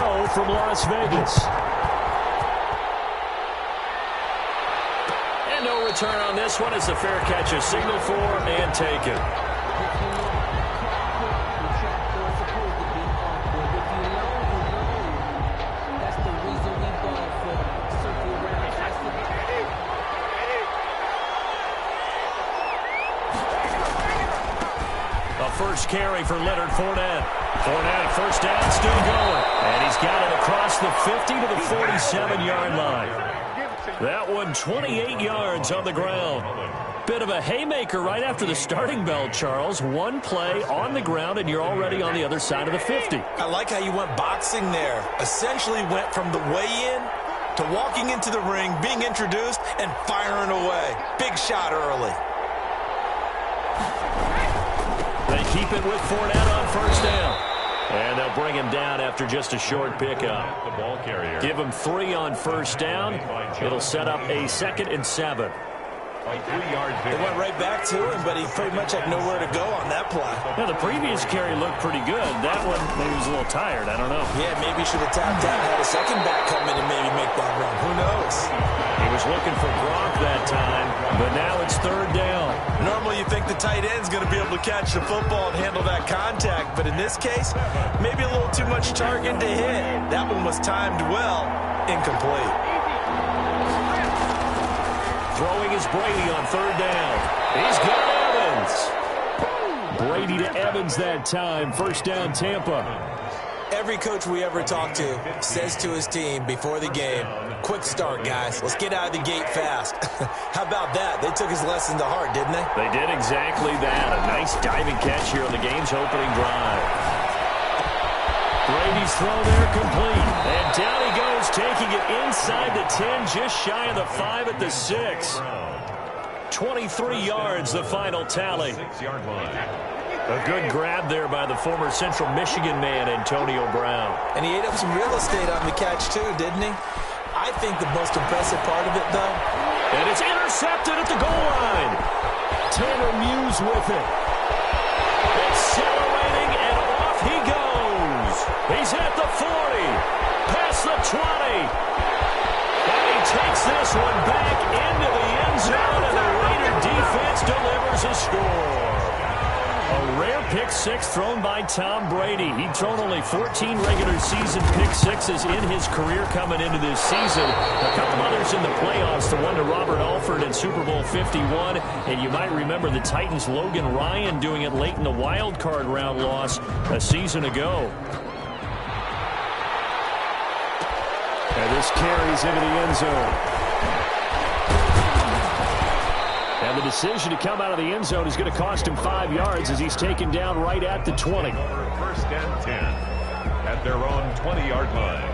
throw from Las Vegas. And no return on this one as the fair catch is signaled for and taken. First carry for Leonard Fournette. Fournette, first down, still going. And he's got it across the 50 to the 47-yard line. That one 28 yards on the ground. Bit of a haymaker right after the starting bell, Charles. One play on the ground, and you're already on the other side of the 50. I like how you went boxing there. Essentially went from the weigh-in to walking into the ring, being introduced, and firing away. Big shot early. They keep it with Fournette on first down. And they'll bring him down after just a short pickup. The ball carrier. Give him 3 on first down. It'll set up a 2nd and 7. By 3 yards there. They went right back to him, but he pretty much had nowhere to go on that play. Now, the previous carry looked pretty good. That one, maybe he was a little tired. I don't know. Yeah, maybe he should have tapped out, had a second back come in and maybe make that run. Who knows? He was looking for Gronk that time, but now it's 3rd down. Normally you think the tight end's going to be able to catch the football and handle that contact, but in this case, maybe a little too much target to hit. That one was timed well, incomplete. Throwing is Brady on 3rd down. He's got Evans. Brady to Evans that time. First down, Tampa. Every coach we ever talk to says to his team before the game, quick start, guys. Let's get out of the gate fast. How about that? They took his lesson to heart, didn't they? They did exactly that. A nice diving catch here on the game's opening drive. Brady's throw there complete. And down he goes, taking it inside the 10, just shy of the 5 at the 6. 23 yards, the final tally. 6-yard line. A good grab there by the former Central Michigan man, Antonio Brown. And he ate up some real estate on the catch, too, didn't he? I think the most impressive part of it, though. And it's intercepted at the goal line. Tanner Muse with it. Accelerating, and off he goes. He's at the 40, past the 20. And he takes this one back into the end zone, and the Raider defense delivers a score. A rare pick six thrown by Tom Brady. He'd thrown only 14 regular season pick sixes in his career coming into this season. A couple others in the playoffs, the one to Robert Alford in Super Bowl 51. And you might remember the Titans' Logan Ryan doing it late in the wild card round loss a season ago. And this carries into the end zone. And the decision to come out of the end zone is going to cost him 5 yards as he's taken down right at the 20. First and 10 at their own 20-yard line.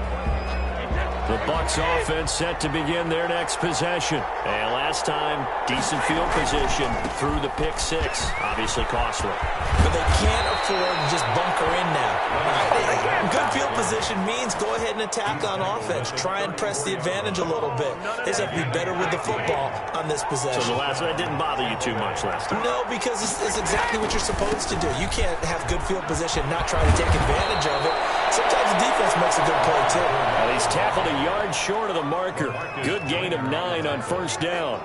The Bucs offense set to begin their next possession. And last time, decent field position through the pick six. Obviously costly. But they can't afford to just bunker in now. Good field position means go ahead and attack on offense. Try and press the advantage a little bit. They just have to be better with the football on this possession. So the last one didn't bother you too much last time? No, because it's exactly what you're supposed to do. You can't have good field position, not try to take advantage of it. Sometimes the defense makes a good play, too. Well, he's tackled a yard short of the marker. Good gain of 9 on first down.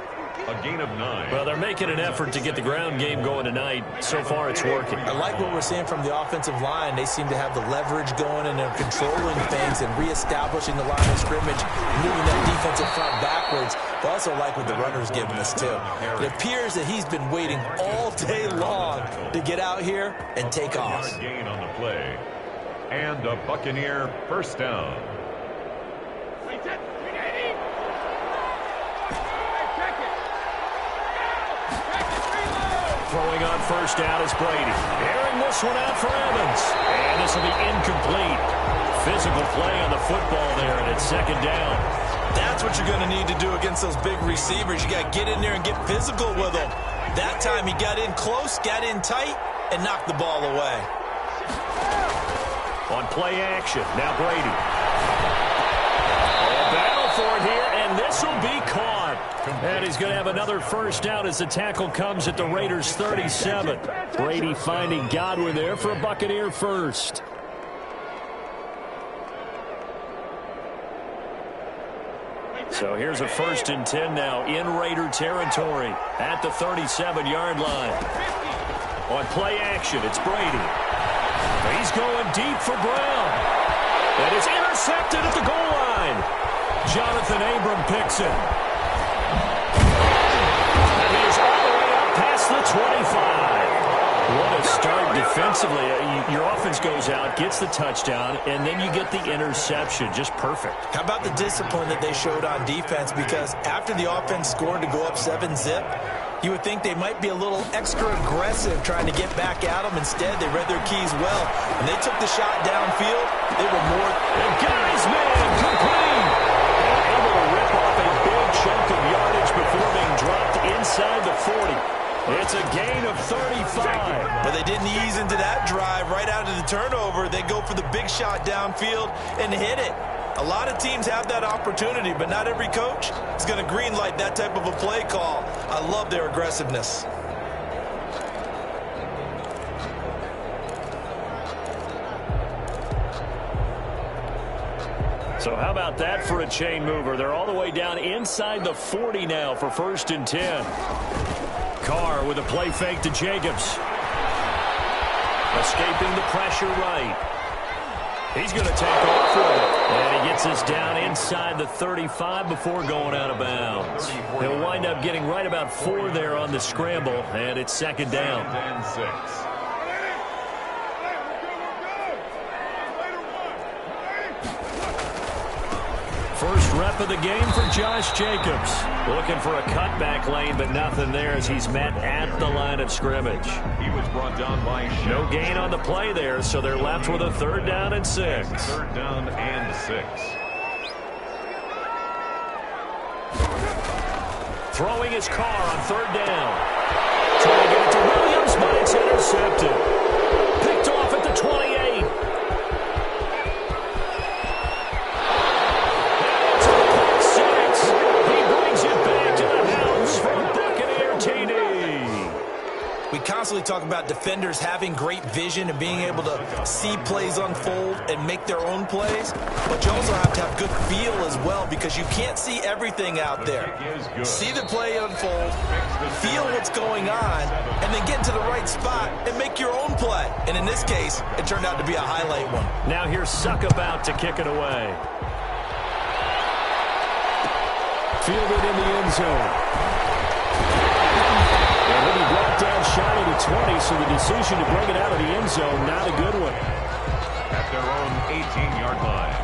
A gain of 9. Well, they're making an effort to get the ground game going tonight. So far, it's working. I like what we're seeing from the offensive line. They seem to have the leverage going, and they're controlling things and reestablishing the line of scrimmage, moving that defensive front backwards. But I also like what the runner's giving us, too. It appears that he's been waiting all day long to get out here and take off. Gain on the play. And a Buccaneer first down. Throwing on first down is Brady. Airing this one out for Evans. And this will be incomplete. Physical play on the football there, and it's second down. That's what you're going to need to do against those big receivers. You got to get in there and get physical with them. That time he got in close, got in tight, and knocked the ball away. On play action, now Brady. A battle for it here, and this will be caught. And he's going to have another first down as the tackle comes at the Raiders' 37. Brady finding Godwin there for a Buccaneer first. So here's a 1st and 10 now in Raider territory at the 37-yard line. On play action, it's Brady. He's going deep for Brown. And it's intercepted at the goal line. Jonathan Abram picks it. And he's all the way up past the 25. What a start defensively. Your offense goes out, gets the touchdown, and then you get the interception. Just perfect. How about the discipline that they showed on defense? Because after the offense scored to go up 7-zip, you would think they might be a little extra aggressive trying to get back at them. Instead, they read their keys well. When they took the shot downfield, they were more... And guys, man, complete! And able to rip off a big chunk of yardage before being dropped inside the 40. It's a gain of 35. But they didn't ease into that drive right out of the turnover. They go for the big shot downfield and hit it. A lot of teams have that opportunity, but not every coach is going to greenlight that type of a play call. I love their aggressiveness. So how about that for a chain mover? They're all the way down inside the 40 now for 1st and 10. Carr with a play fake to Jacobs. Escaping the pressure right. He's going to take off with it. And he gets us down inside the 35 before going out of bounds. He'll wind up getting right about 4 there on the scramble, and it's 2nd down. 6. First rep of the game for Josh Jacobs. Looking for a cutback lane, but nothing there as he's met at the line of scrimmage. He was brought down by No gain on the play there, so they're left with a 3rd down and 6. 3rd down and 6. Throwing his car on 3rd down. Trying to get it to Williams, but it's intercepted. Picked off at the 28. We constantly talk about defenders having great vision and being able to see plays unfold and make their own plays, but you also have to have good feel as well because you can't see everything out there. See the play unfold, feel what's going on, and then get into the right spot and make your own play. And in this case, it turned out to be a highlight one. Now here's Suckabout to kick it away. Fielded in the end zone. And he'll be brought down shy of the 20, so the decision to bring it out of the end zone, not a good one. At their own 18-yard line.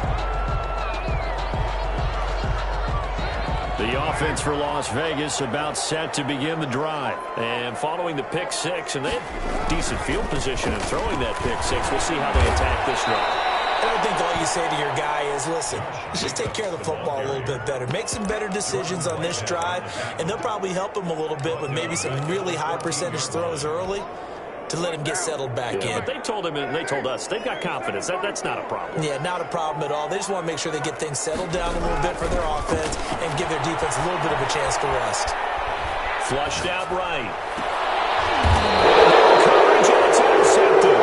The offense for Las Vegas about set to begin the drive. And following the pick 6, and they had decent field position in throwing that pick 6. We'll see how they attack this drive. I don't think all you say to your guy is, listen, let's just take care of the football a little bit better. Make some better decisions on this drive, and they'll probably help him a little bit with maybe some really high percentage throws early to let him get settled back in. But they told him and they told us they've got confidence. That's not a problem. Yeah, not a problem at all. They just want to make sure they get things settled down a little bit for their offense and give their defense a little bit of a chance to rest. Flushed out right. Coverage, and it's intercepted.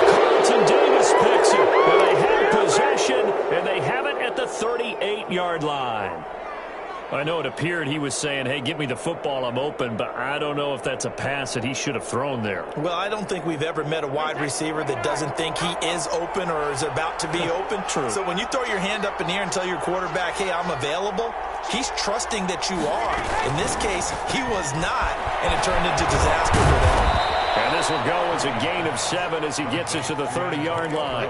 Carlton Davis picks it. And they have possession, and they have it at the 38-yard line. I know it appeared he was saying, hey, get me the football, I'm open, but I don't know if that's a pass that he should have thrown there. Well, I don't think we've ever met a wide receiver that doesn't think he is open or is about to be open. True. So when you throw your hand up in the air and tell your quarterback, hey, I'm available, he's trusting that you are. In this case, he was not, and it turned into disaster for them. And this will go as a gain of 7 as he gets it to the 30-yard line.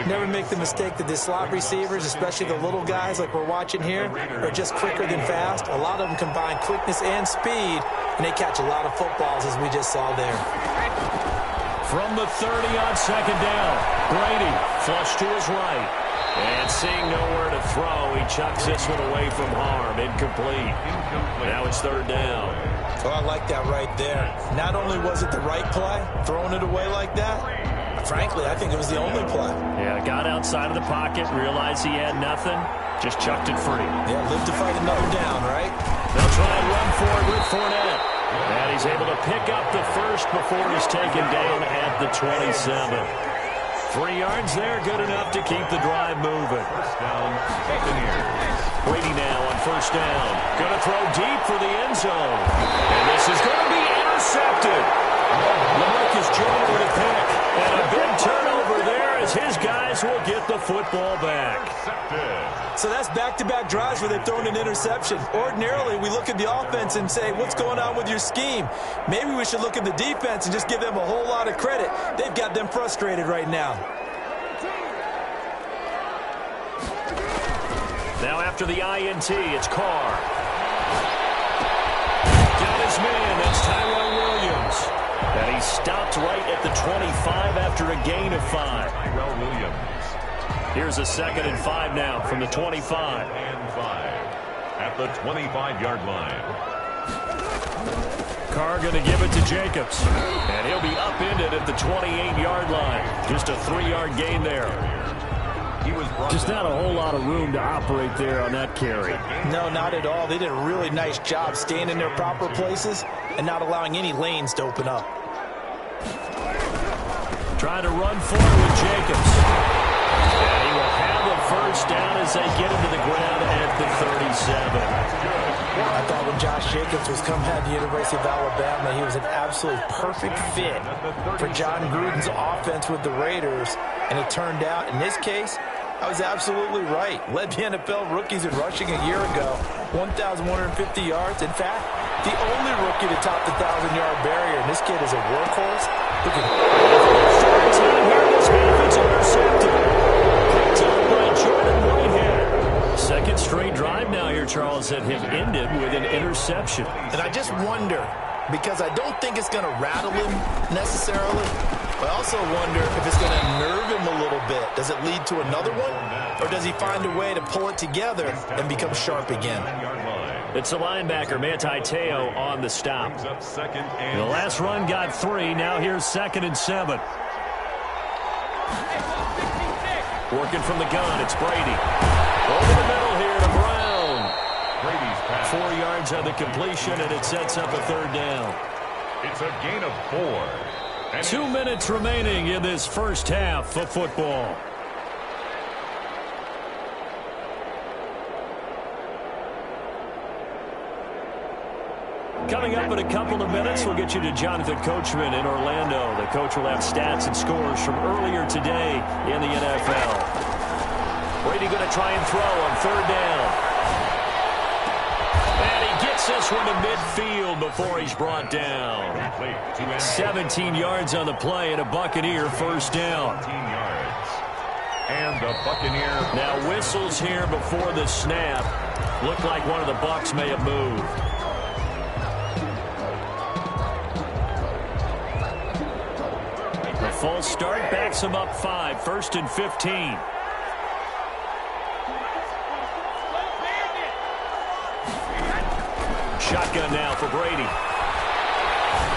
Never make the mistake that the slot receivers, especially the little guys like we're watching here, are just quicker than fast. A lot of them combine quickness and speed, and they catch a lot of footballs, as we just saw there. From the 30 on 2nd down, Brady flush to his right. And seeing nowhere to throw, he chucks this one away from harm. Incomplete. Now it's 3rd down. Oh, I like that right there. Not only was it the right play, throwing it away like that, frankly, I think it was the only play. Yeah, got outside of the pocket, realized he had nothing, just chucked it free. Yeah, live to fight another down, right? They'll try and run for it with Fournette. And he's able to pick up the first before he's taken down at the 27. 3 yards there, good enough to keep the drive moving. First down, Buccaneers. Brady now on first down. Going to throw deep for the end zone. And this is going to be intercepted. LaMarcus Joyner with a pick. And a big turnover there as his guys will get the football back. So that's back-to-back drives where they've thrown an interception. Ordinarily, we look at the offense and say, what's going on with your scheme? Maybe we should look at the defense and just give them a whole lot of credit. They've got them frustrated right now. Now after the INT, it's Carr. Got his man, that's Tyrell Williams. And he stopped right at the 25 after a gain of 5. Tyrell Williams. Here's a 2nd and 5 now from the 25. And 5 at the 25-yard line. Carr going to give it to Jacobs. And he'll be upended at the 28-yard line. Just a 3-yard gain there. Just not a whole lot of room to operate there on that carry. No, not at all. They did a really nice job staying in their proper places and not allowing any lanes to open up. Trying to run forward with Jacobs. And he will have the first down as they get him to the ground at the 37. I thought when Josh Jacobs was coming out of the University of Alabama, he was an absolutely perfect fit for John Gruden's offense with the Raiders. And it turned out, in this case, I was absolutely right. Led the NFL rookies in rushing a year ago, 1,150 yards. In fact, the only rookie to top the 1,000-yard barrier. And this kid is a workhorse. Look at him. It's intercepted. Picked up by Jordan Whitehead. Second straight drive now here, Charles, that have ended with an interception. And I just wonder, because I don't think it's going to rattle him necessarily, but I also wonder if it's going to nerve him a little bit. Does it lead to another one? Or does he find a way to pull it together and become sharp again? It's the linebacker, Manti Te'o, on the stop. The last run got 3. Now here's 2nd and 7. Working from the gun, it's Brady. Over the middle here to Brown. 4 yards on the completion, and it sets up a 3rd down. It's a gain of 4. 2 minutes remaining in this first half of football. Coming up in a couple of minutes, we'll get you to Jonathan Coachman in Orlando. The coach will have stats and scores from earlier today in the NFL. Brady going to try and throw on 3rd down. And he gets this one to midfield before he's brought down. 17 yards on the play and a Buccaneer first down. And the Buccaneer. Now whistles here before the snap. Looked like one of the Bucs may have moved. The false start backs him up 5. 1st and 15. Shotgun now for Brady.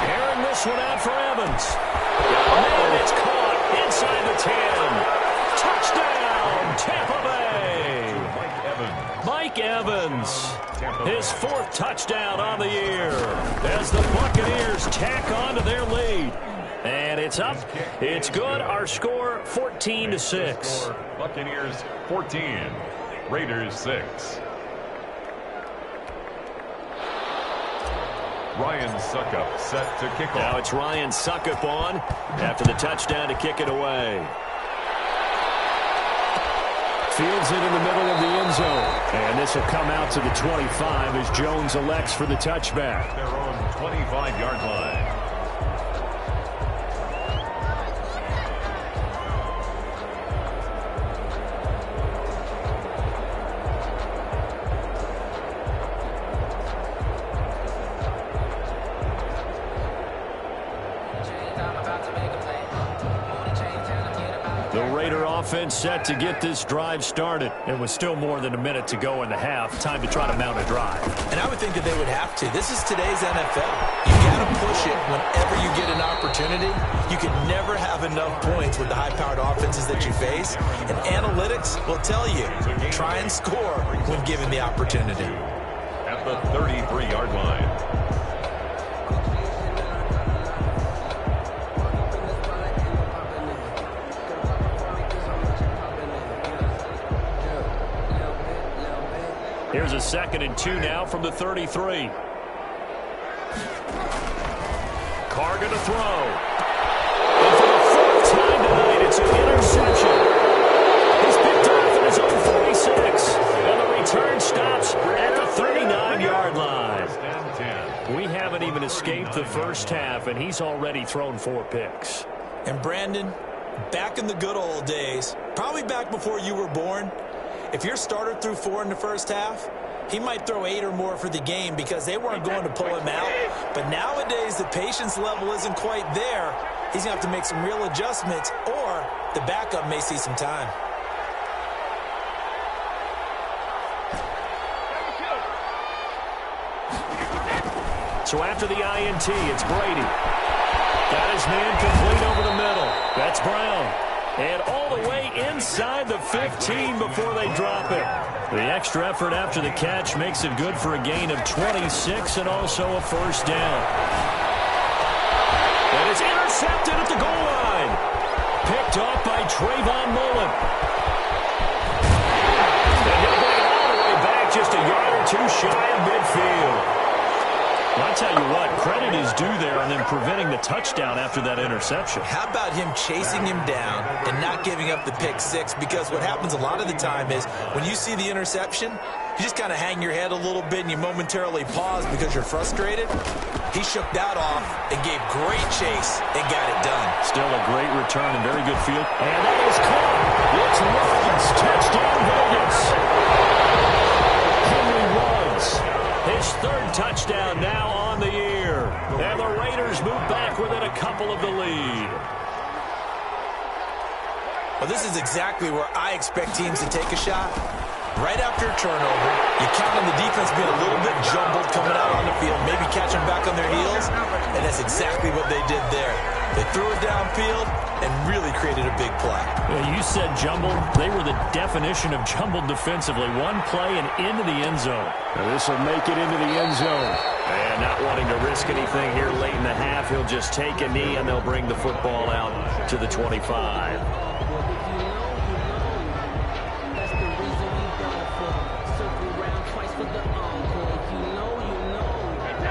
Airing this one out for Evans. And it's caught inside the 10. Touchdown, Tampa Bay. Mike Evans. His 4th touchdown on the year as the Buccaneers tack on to their lead. And it's up. It's good. Our score 14-6. Buccaneers 14. Raiders 6. Ryan Suckup set to kick off. Now it's Ryan Suckup on after the touchdown to kick it away. Fields it in the middle of the end zone. And this will come out to the 25 as Jones elects for the touchback. Their own 25-yard line. Offense set to get this drive started. It was still more than a minute to go in the half. Time to try to mount a drive. And I would think that they would have to. This is today's NFL. You got to push it whenever you get an opportunity. You can never have enough points with the high-powered offenses that you face. And analytics will tell you, try and score when given the opportunity. At the 33-yard line. Here's a 2nd and 2 now from the 33. Carr going to throw. And for the 4th time tonight, it's an interception. He's picked off at his own 46. And the return stops at the 39-yard line. We haven't even escaped the first half, and he's already thrown 4 picks. And Brandon, back in the good old days, probably back before you were born, if your starter threw 4 in the first half, he might throw 8 or more for the game because they weren't going to pull him out. But nowadays, the patience level isn't quite there. He's going to have to make some real adjustments, or the backup may see some time. So after the INT, it's Brady. Got his man complete over the middle. That's Brown. And all the way inside the 15 before they drop it. The extra effort after the catch makes it good for a gain of 26 and also a first down. And it's intercepted at the goal line. Picked off by Trayvon Mullen. And he'll bring it all the way back just a yard or 2 shy of midfield. Well, I tell you what, credit is due there on them preventing the touchdown after that interception. How about him chasing him down and not giving up the pick 6? Because what happens a lot of the time is when you see the interception, you just kind of hang your head a little bit and you momentarily pause because you're frustrated. He shook that off and gave great chase and got it done. Still a great return and very good field. And that is caught. It's Ruggs. Touchdown Vegas. Henry Ruggs. His 3rd touchdown now on the year. And the Raiders move back within a couple of the lead. Well, this is exactly where I expect teams to take a shot. Right after a turnover, you count on the defense being a little bit jumbled coming out on the field, maybe catch them back on their heels, and that's exactly what they did there. They threw it downfield and really created a big play. Yeah, you said jumbled. They were the definition of jumbled defensively. One play and into the end zone. This will make it into the end zone. And not wanting to risk anything here late in the half, he'll just take a knee and they'll bring the football out to the 25.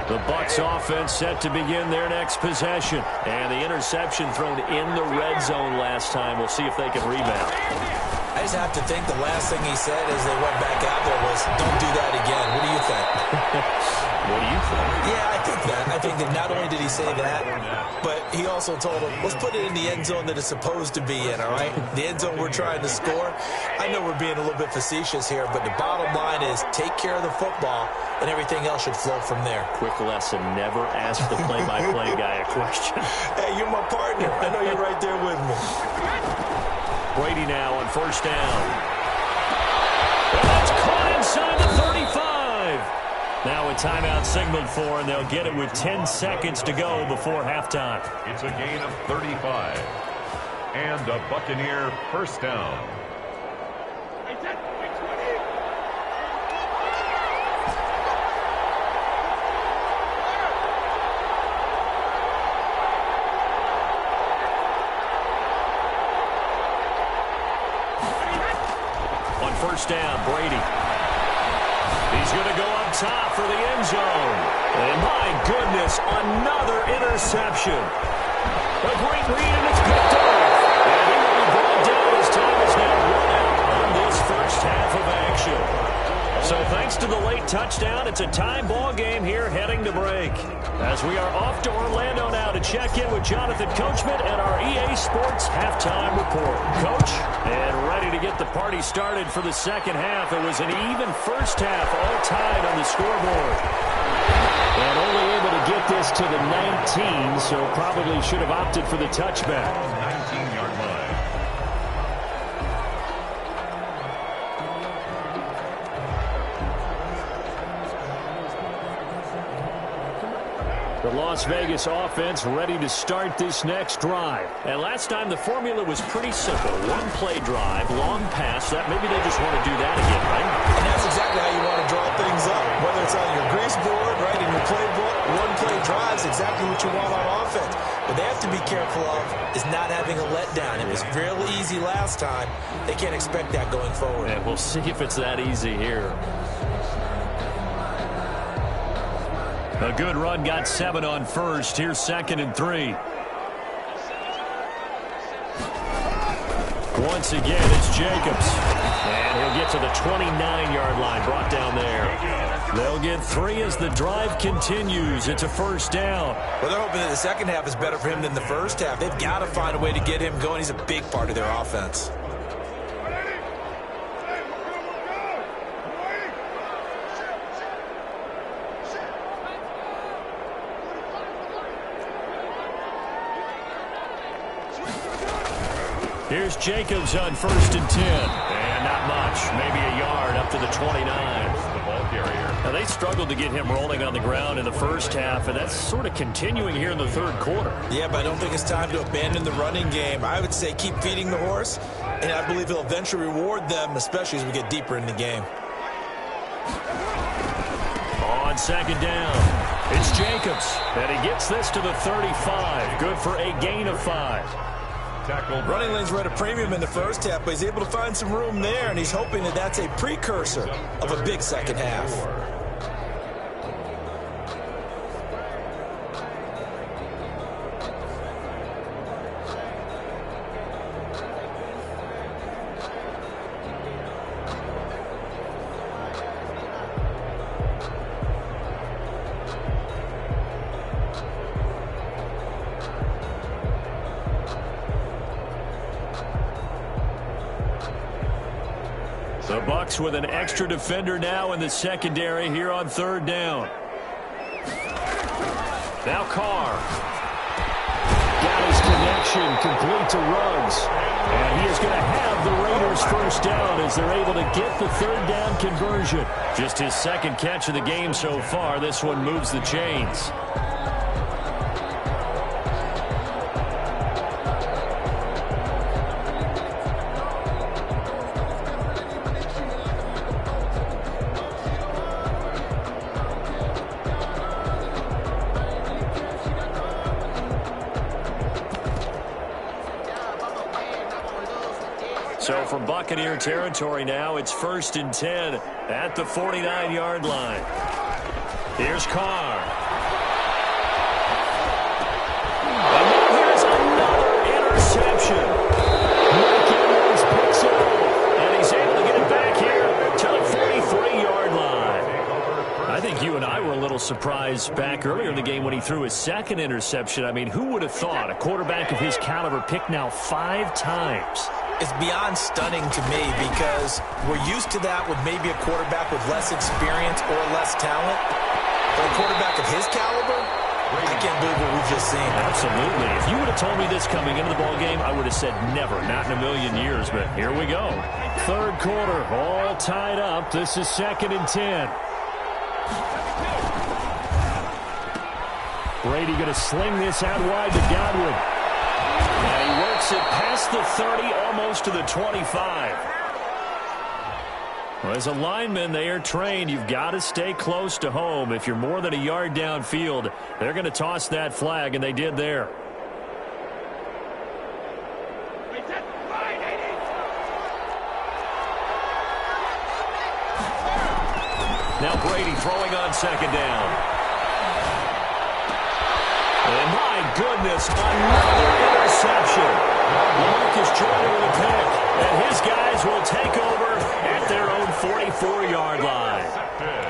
The Bucs offense set to begin their next possession. And the interception thrown in the red zone last time. We'll see if they can rebound. I just have to think the last thing he said as they went back out there was, don't do that again. What do you think? What do you think? Yeah, I think that. I think that not only did he say that, but he also told him, let's put it in the end zone that it's supposed to be in, all right? The end zone we're trying to score. I know we're being a little bit facetious here, but the bottom line is take care of the football, and everything else should flow from there. Quick lesson, never ask the play-by-play guy a question. Hey, you're my partner. I know you're right there with me. Brady now on 1st down. And that's caught inside the 35. Now a timeout signaled for, and they'll get it with 10 seconds to go before halftime. It's a gain of 35. And a Buccaneer first down. First down, Brady. He's going to go up top for the end zone. And my goodness, another interception. A great read, and it's picked off. And he will be brought down as time is now run out on this first half of action. So thanks to the late touchdown, it's a tie ball game here heading to break. As we are off to Orlando now to check in with Jonathan Coachman and our EA Sports halftime report. Coach, and ready to get the party started for the second half. It was an even first half, all tied on the scoreboard. And only able to get this to the 19, so probably should have opted for the touchback. 19-yard line. The Las Vegas offense ready to start this next drive. And last time the formula was pretty simple. One play drive, long pass. That maybe they just want to do that again, right? And that's exactly how you want to draw things up. Whether it's on your grease board, right, in your playbook, one play drive is exactly what you want on offense. What they have to be careful of is not having a letdown. It was fairly easy last time. They can't expect that going forward. And we'll see if it's that easy here. A good run, got 7 on first. Here's 2nd and 3. Once again, it's Jacobs. And he'll get to the 29-yard line, brought down there. They'll get 3 as the drive continues. It's a first down. Well, they're hoping that the second half is better for him than the first half. They've got to find a way to get him going. He's a big part of their offense. Here's Jacobs on 1st and 10. And not much. Maybe a yard up to the 29. The ball carrier. Now, they struggled to get him rolling on the ground in the first half, and that's sort of continuing here in the third quarter. Yeah, but I don't think it's time to abandon the running game. I would say keep feeding the horse, and I believe he'll eventually reward them, especially as we get deeper in the game. On 2nd down, it's Jacobs. And he gets this to the 35. Good for a gain of 5. Running lanes were at a premium in the first half, but he's able to find some room there, and he's hoping that that's a precursor of a big second half. The Bucs with an extra defender now in the secondary here on 3rd down. Now Carr. Got his connection complete to Ruggs. And he is going to have the Raiders first down as they're able to get the 3rd down conversion. Just his 2nd catch of the game so far. This one moves the chains. So from Buccaneer territory now, it's 1st and 10 at the 49-yard line. Here's Carr. And here's another interception. Mike Evans picks it up, and he's able to get it back here to the 43-yard line. I think you and I were a little surprised back earlier in the game when he threw his 2nd interception. I mean, who would have thought a quarterback of his caliber picked now 5 times? It's beyond stunning to me because we're used to that with maybe a quarterback with less experience or less talent. But a quarterback of his caliber, I can't believe what we've just seen. Absolutely. If you would have told me this coming into the ballgame, I would have said never, not in a million years. But here we go. 3rd quarter, all tied up. This is 2nd and 10. Brady going to sling this out wide to Godwin. And he works it past the 30, almost to the 25. Well, as a lineman, they are trained. You've got to stay close to home. If you're more than a yard downfield, they're going to toss that flag, and they did there. Now Brady throwing on 2nd down. And my goodness, another interception. Marcus Jordan with a pick. And his guys will take over at their own 44-yard line.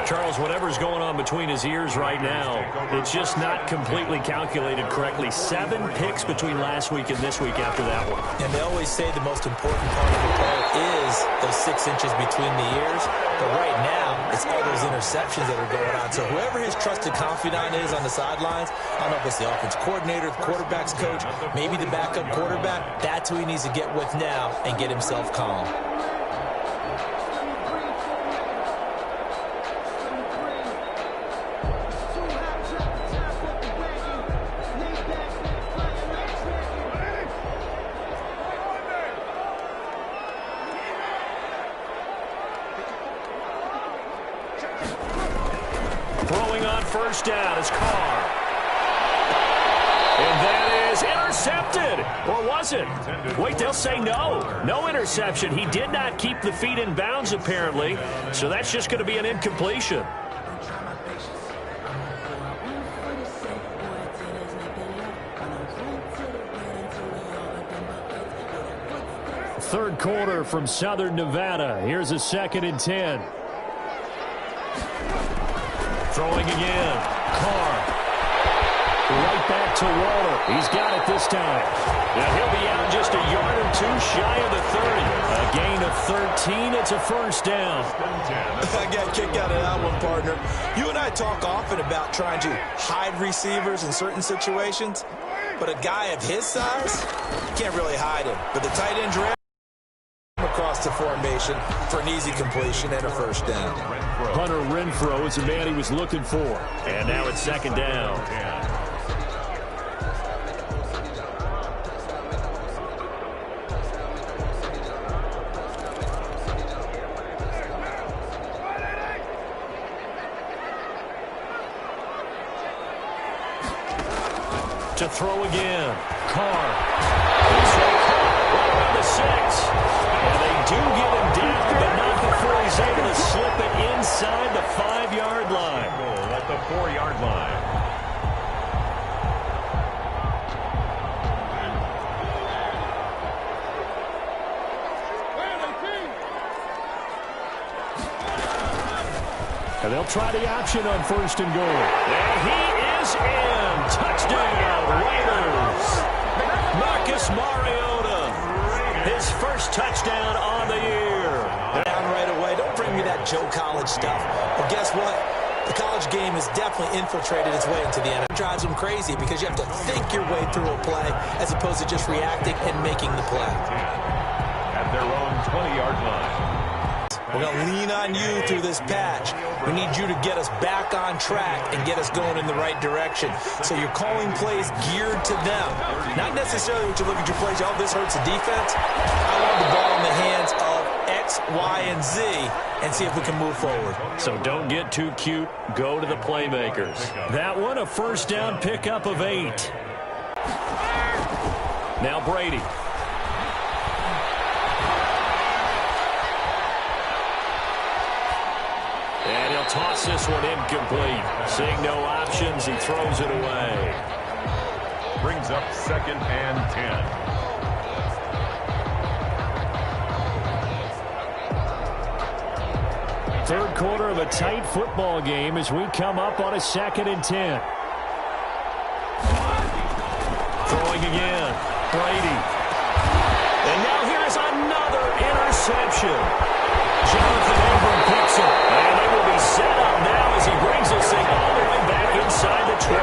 Charles, whatever's going on between his ears right now, it's just not completely calculated correctly. 7 picks between last week and this week after that one. And they always say the most important part of the play is those 6 inches between the ears. But right now, it's all those interceptions that are going on. So whoever his trusted confidant is on the sidelines, I don't know if it's the offense coordinator, the quarterback's coach, maybe the backup quarterback, that's who he needs to get with now and get himself calm. Throwing on 1st down is Carr. And that is intercepted. Or was it? Wait, they'll say no. No interception. He did not keep the feet in bounds, apparently. So that's just going to be an incompletion. third quarter from Southern Nevada. Here's a 2nd and 10. Throwing again. Carr. Right back to Waller. He's got it this time. Now he'll be out just a yard or two shy of the 30. A gain of 13. It's a first down. I got a kick out of that one, partner. You and I talk often about trying to hide receivers in certain situations, but a guy of his size, can't really hide him. But the tight end ran across the formation for an easy completion and a first down. Hunter Renfrow is the man he was looking for. And now it's 2nd down. To throw again. Carr. Right around the 6. And they do get him down, but not before he's able to slip it inside the 5-yard line. At the 4-yard line. And they'll try the option on 1st and goal. And he is in. Touchdown, Raiders. Marcus Mariota. His first touchdown on the year. Down right away. Don't bring me that Joe College stuff. But guess what? The college game has definitely infiltrated its way into the NFL. It drives them crazy because you have to think your way through a play as opposed to just reacting and making the play. At their own 20-yard line. We're going to lean on you through this patch. We need you to get us back on track and get us going in the right direction. So you're calling plays geared to them. Not necessarily what you look at your plays, oh, this hurts the defense. I want the ball in the hands of X, Y, and Z and see if we can move forward. So don't get too cute. Go to the playmakers. That one, a first down pickup of 8. Now Brady. And he'll toss this one incomplete. Seeing no options, he throws it away. Brings up 2nd and 10. Third quarter of a tight football game as we come up on a 2nd and 10. Throwing again. Brady. And now here is another interception. Jonathan Ingram picks it. And it will be set up now as he brings this thing all the way back inside the 20.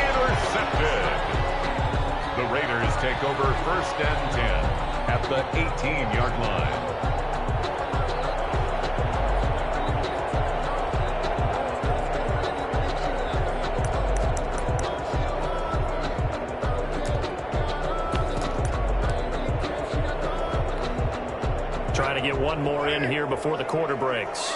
Intercepted. The Raiders take over 1st and 10 at the 18-yard line. Trying to get one more in here before the quarter breaks.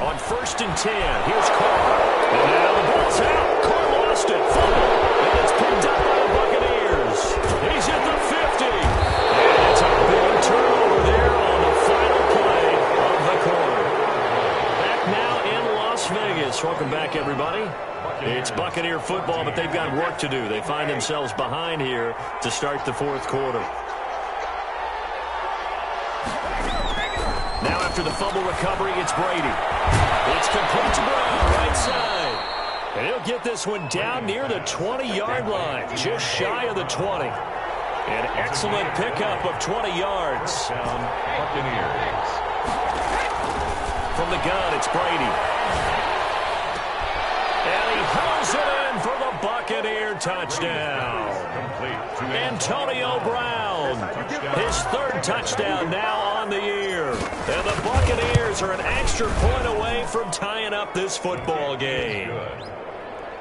On 1st and 10, here's Carr. And now the ball's out. Carr lost it. Fumble. And it's picked up by the Buccaneers. He's at the 50. And it's a big turnover there on the final play of the quarter. Back now in Las Vegas. Welcome back, everybody. It's Buccaneer football, but they've got work to do. They find themselves behind here to start the 4th quarter. Now after the fumble recovery, it's Brady. It's complete to Brown, right side. And he'll get this one down near the 20-yard line, just shy of the 20. An excellent pickup of 20 yards. Buccaneers. From the gun, it's Brady. And he hurls it in for the Buccaneer touchdown. Antonio Brown, his 3rd touchdown now on the year. And the Buccaneers are an extra point away from tying up this football game.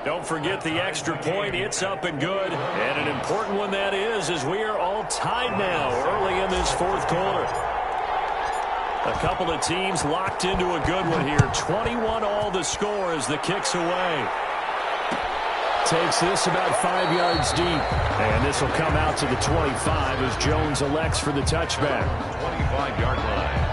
Don't forget the extra point. It's up and good. And an important one that is, as we are all tied now early in this 4th quarter. A couple of teams locked into a good one here. 21 all the score as the kick's away. Takes this about 5 yards deep. And this will come out to the 25 as Jones elects for the touchback. 25-yard line.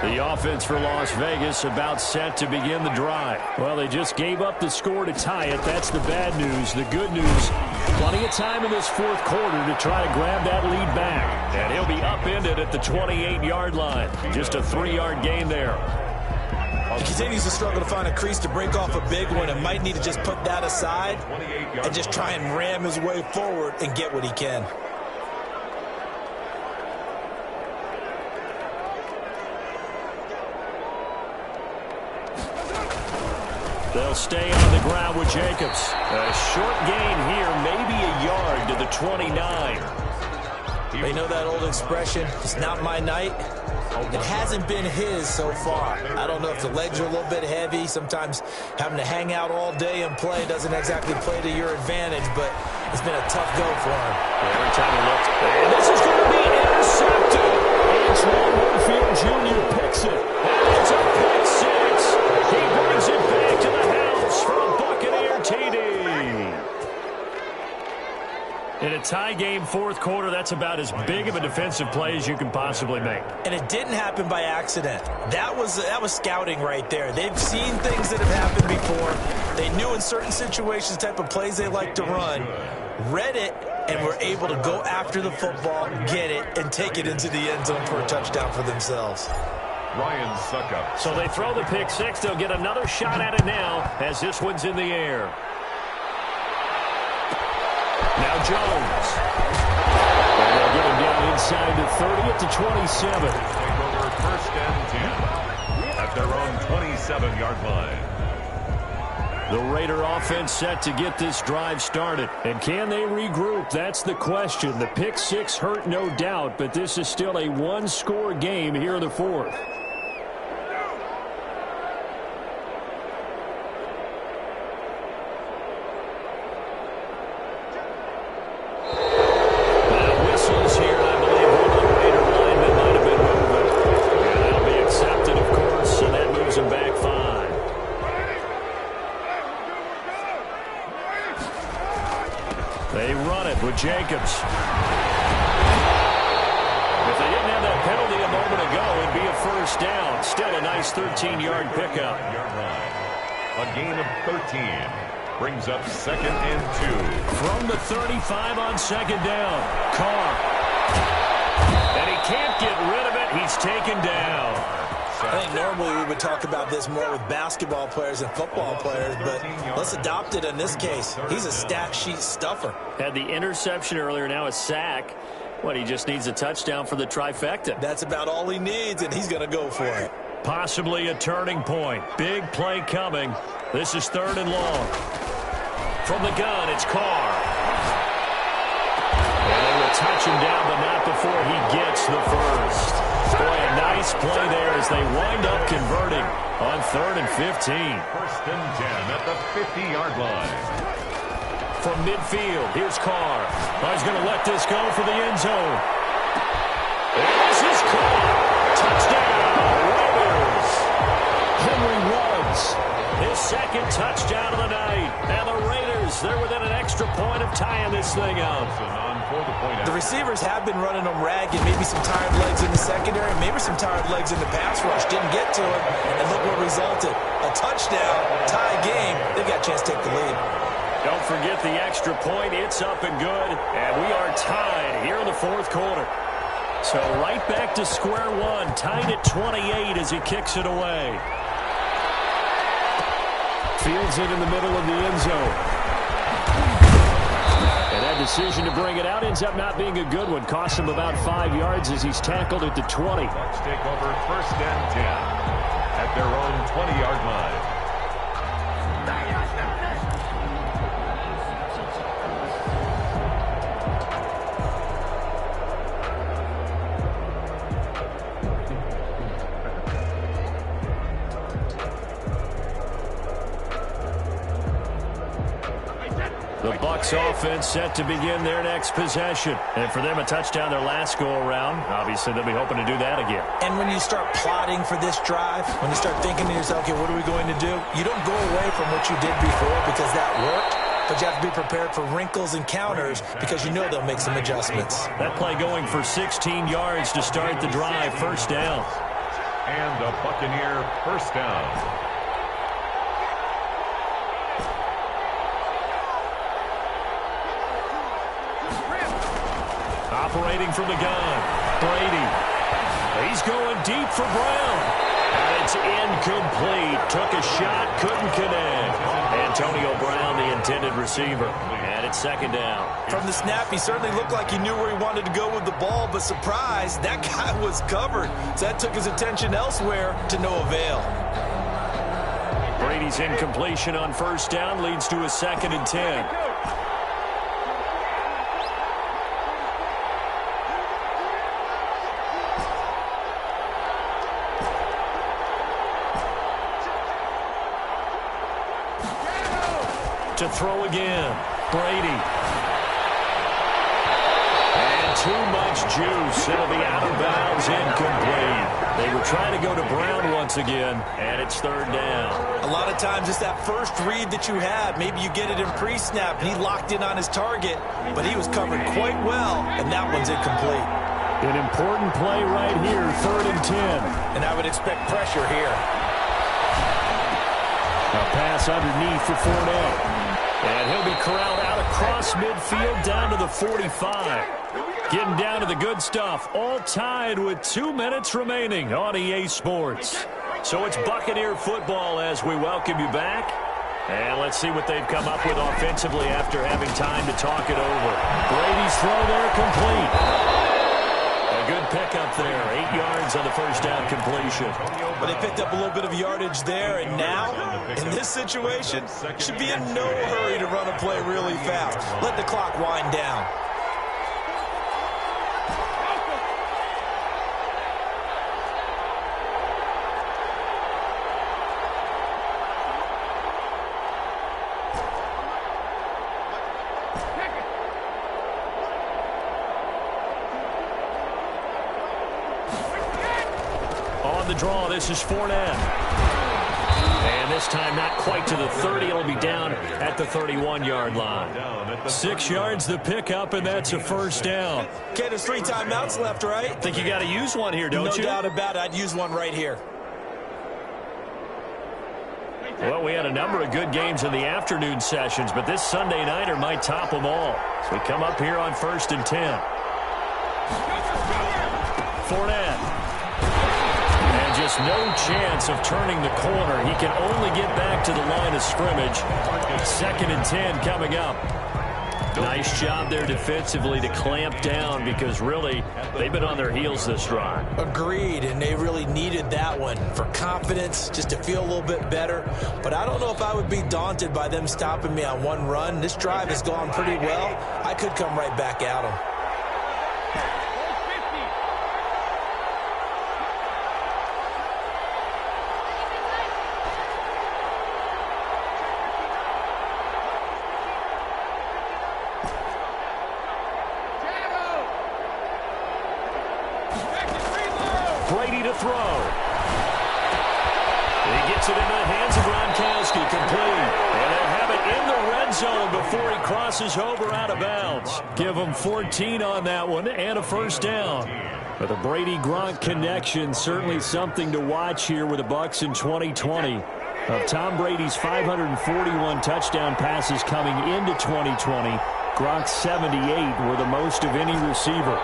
The offense for Las Vegas about set to begin the drive. Well, they just gave up the score to tie it. That's the bad news. The good news, plenty of time in this fourth quarter to try to grab that lead back. And he'll be upended at the 28-yard line. Just a 3-yard gain there. He continues to struggle to find a crease to break off a big one and might need to just put that aside and just try and ram his way forward and get what he can. They'll stay on the ground with Jacobs. A short gain here, maybe a yard to the 29. They know that old expression, it's not my night. It hasn't been his so far. I don't know if the legs are a little bit heavy. Sometimes having to hang out all day and play doesn't exactly play to your advantage, but it's been a tough go for him. Every time he looks, and this is going to be intercepted. Antoine Winfield Jr. picks it. And it's a pick six. He brings it back to the house for a Buccaneer TD. In a tie game fourth quarter, that's about as big of a defensive play as you can possibly make. And it didn't happen by accident. That was scouting right there. They've seen things that have happened before. They knew in certain situations the type of plays they like to run, read it, and were able to go after the football, get it, and take it into the end zone for a touchdown for themselves. Ryan Suckup. So they throw the pick six. They'll get another shot at it now as this one's in the air. Now Jones. And they'll get him down inside the 30 at the 27. Take over first and 10 at their own 27-yard line. The Raider offense set to get this drive started. And can they regroup? That's the question. The pick six hurt, no doubt, but this is still a one-score game here in the fourth. Jacobs. If they didn't have that penalty a moment ago, it'd be a first down. Still a nice 13-yard pickup. A gain of 13 brings up second and 2. From the 35 on second down. Carr. And he can't get rid of it. He's taken down. I think normally we would talk about this more with basketball players and football players, but let's adopt it in this case. He's a stat sheet stuffer. Had the interception earlier, now a sack. What, he just needs a touchdown for the trifecta. That's about all he needs, and he's going to go for it. Possibly a turning point. Big play coming. This is third and long. From the gun, it's Carr. And they will touch him down, but not before he gets the first. Boy, a nice play there as they wind up converting on third and 15. First and 10 at the 50-yard line. From midfield, here's Carr. He's going to let this go for the end zone. And this is Carr. Touchdown, Raiders. Henry Ruggs, his second touchdown of the night. And the Raiders, they're within an extra point of tying this thing up. The receivers have been running them ragged, maybe some tired legs in the secondary, maybe some tired legs in the pass rush. Didn't get to him, and look what resulted. A touchdown, tie game. They've got a chance to take the lead. Don't forget the extra point. It's up and good, and we are tied here in the fourth quarter. So right back to square one, tied at 28 as he kicks it away. Fields it in the middle of the end zone. And that decision to bring it out ends up not being a good one. Costs him about 5 yards as he's tackled at the 20. Bucs take over first and 10 at their own 20-yard line. The Bucs offense set to begin their next possession. And for them, a touchdown their last go-around. Obviously, they'll be hoping to do that again. And when you start plotting for this drive, when you start thinking to yourself, okay, what are we going to do? You don't go away from what you did before because that worked, but you have to be prepared for wrinkles and counters because you know they'll make some adjustments. That play going for 16 yards to start the drive, first down. And a Buccaneer first down. Operating from the gun, Brady. He's going deep for Brown. And it's incomplete. Took a shot, couldn't connect. Antonio Brown, the intended receiver. And it's second down. From the snap, he certainly looked like he knew where he wanted to go with the ball, but surprise, that guy was covered. So that took his attention elsewhere to no avail. Brady's incompletion on first down leads to a 2nd and 10. To throw again, Brady. And too much juice. It'll be out of bounds, incomplete. They were trying to go to Brown once again, and it's 3rd down. A lot of times it's that first read that you have. Maybe you get it in pre-snap, and he locked in on his target, but he was covered quite well, and that one's incomplete. An important play right here, 3rd and 10. And I would expect pressure here. A pass underneath for Fournette. And he'll be corralled out across midfield down to the 45. Getting down to the good stuff. All tied with 2 minutes remaining on EA Sports. So it's Buccaneer football as we welcome you back. And let's see what they've come up with offensively after having time to talk it over. Brady's throw there complete. A good pickup there. 8 yards on the first down completion. But they picked up a little bit of yardage there, and now, in this situation, should be in no hurry to run a play really fast. Let the clock wind down. On the draw, this is Fournette. And this time not quite to the 30. It'll be down at the 31-yard line. 6 yards the pickup, and that's a first down. Okay, there's 3 timeouts left, right? Think you got to use one here, don't you? No doubt about it. I'd use one right here. Well, we had a number of good games in the afternoon sessions, but this Sunday nighter might top them all. So we come up here on 1st and 10. Fournette. Just no chance of turning the corner. He can only get back to the line of scrimmage. 2nd and 10 coming up. Nice job there defensively to clamp down because really they've been on their heels this drive. Agreed, and they really needed that one for confidence, just to feel a little bit better. But I don't know if I would be daunted by them stopping me on one run. This drive has gone pretty well. I could come right back at them. Brady to throw. He gets it into the hands of Gronkowski, complete. And they'll have it in the red zone before he crosses over out of bounds. Give him 14 on that one and a first down. But the Brady-Gronk connection, certainly something to watch here with the Bucs in 2020. Of Tom Brady's 541 touchdown passes coming into 2020, Gronk's 78 were the most of any receiver.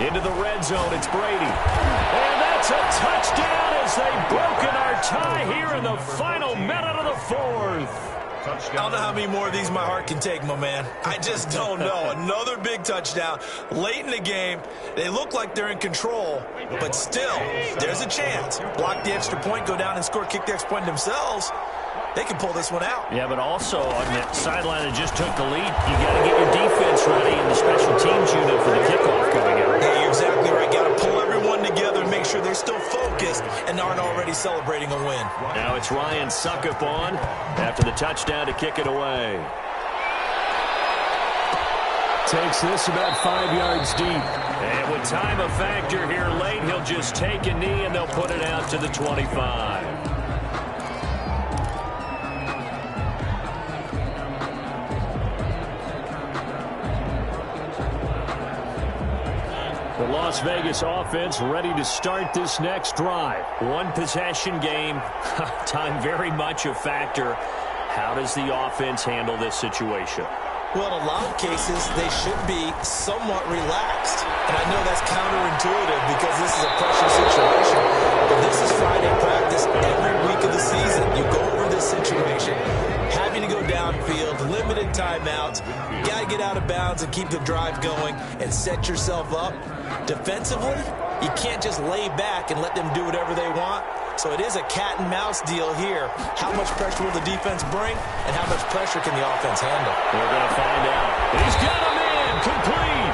Into the red zone, it's Brady. And that's a touchdown as they've broken our tie here in the final minute of the 4th. I don't know how many more of these my heart can take, my man. I just don't know. Another big touchdown late in the game. They look like they're in control, but still, there's a chance. Block the extra point, go down and score, kick the extra point themselves. They can pull this one out. Yeah, but also on that sideline that just took the lead, you got to get your defense ready in the special teams unit for the kickoff going out. Yeah, you're exactly right. Got to pull everyone together and make sure they're still focused and aren't already celebrating a win. Now it's Ryan Suckup on after the touchdown to kick it away. Takes this about 5 yards deep. And with time a factor here late, he'll just take a knee and they'll put it out to the 25. Las Vegas offense ready to start this next drive. One possession game. Time very much a factor. How does the offense handle this situation? Well, in a lot of cases, they should be somewhat relaxed. And I know that's counterintuitive because this is a pressure situation. But this is Friday practice every week of the season. You go over this situation, having to go downfield, limited timeouts. You got to get out of bounds and keep the drive going and set yourself up. Defensively, you can't just lay back and let them do whatever they want. So it is a cat and mouse deal here. How much pressure will the defense bring, and how much pressure can the offense handle? We're going to find out. He's got him in, complete.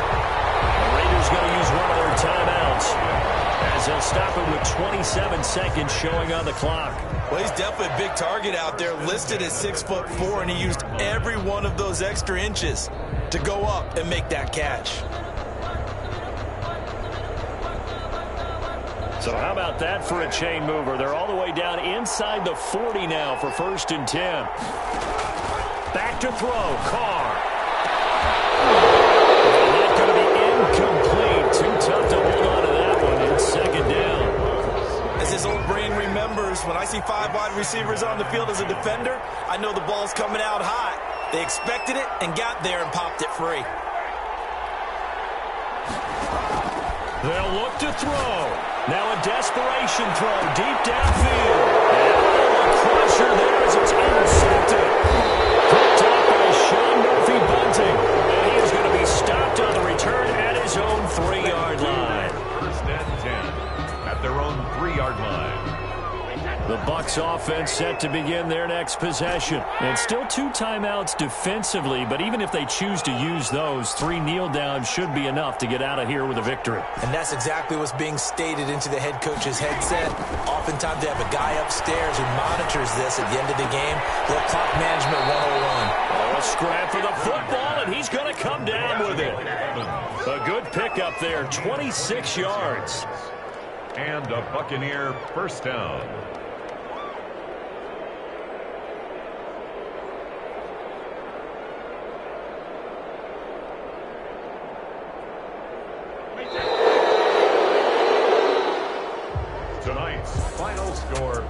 The Raiders going to use one of their timeouts as they'll stop it with 27 seconds showing on the clock. Well, he's definitely a big target out there, listed at 6'4", and he used every one of those extra inches to go up and make that catch. So how about that for a chain mover? They're all the way down inside the 40 now for 1st and 10. Back to throw. Carr. Not going to be incomplete. Too tough to hold on to that one. It's 2nd down. As his old brain remembers, when I see 5 wide receivers on the field as a defender, I know the ball's coming out hot. They expected it and got there and popped it free. They'll look to throw. Now a desperation throw deep downfield. And a crusher there as it's intercepted. Picked up by Sean Murphy Bunting. And he is going to be stopped on the return at his own 3-yard line. 1st and 10 at their own 3-yard line. The Bucs offense set to begin their next possession. And still 2 timeouts defensively, but even if they choose to use those, 3 kneel downs should be enough to get out of here with a victory. And that's exactly what's being stated into the head coach's headset. Oftentimes they have a guy upstairs who monitors this at the end of the game. Little clock management 101. Oh, a scrap for the football, and he's going to come down with it. A good pickup there, 26 yards. And a Buccaneer 1st down. Tonight's final score.